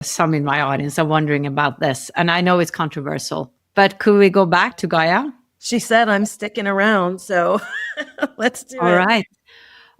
Some in my audience are wondering about this, and I know it's controversial, but could we go back to Gaia? She said I'm sticking around, so let's do it. All right.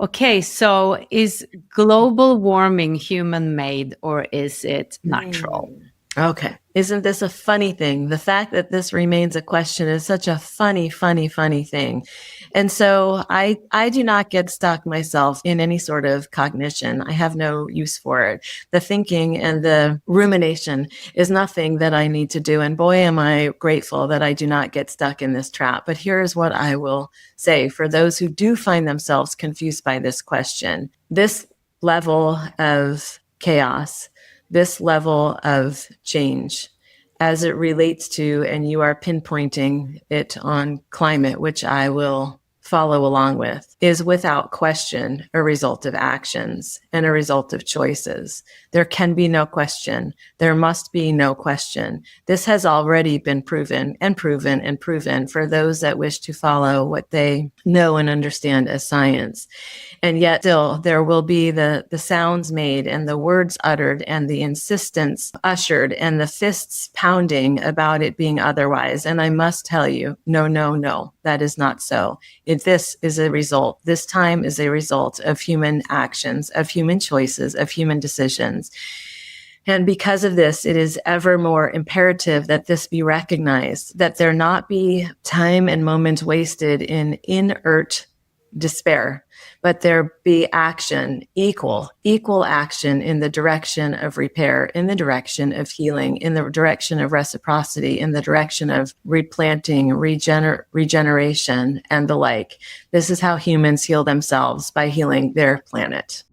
Okay, so is global warming human-made or is it natural? Okay. Isn't this a funny thing? The fact that this remains a question is such a funny thing. And so I do not get stuck myself in any sort of cognition. I have no use for it. The thinking and the rumination is nothing that I need to do. And boy, am I grateful that I do not get stuck in this trap. But here's what I will say for those who do find themselves confused by this question. This level of chaos, this level of change as it relates to, and you are pinpointing it on climate, which I will follow along with, is without question a result of actions and a result of choices. There can be no question. There must be no question. This has already been proven and proven and proven for those that wish to follow what they know and understand as science. And yet still there will be the sounds made and the words uttered and the insistence ushered and the fists pounding about it being otherwise. And I must tell you, no, that is not so. This is a result. This time is a result of human actions, of human choices, of human decisions. And because of this, it is ever more imperative that this be recognized, that there not be time and moments wasted in inert despair, but there be action, equal action in the direction of repair, in the direction of healing, in the direction of reciprocity, in the direction of replanting, regeneration, and the like. This is how humans heal themselves, by healing their planet.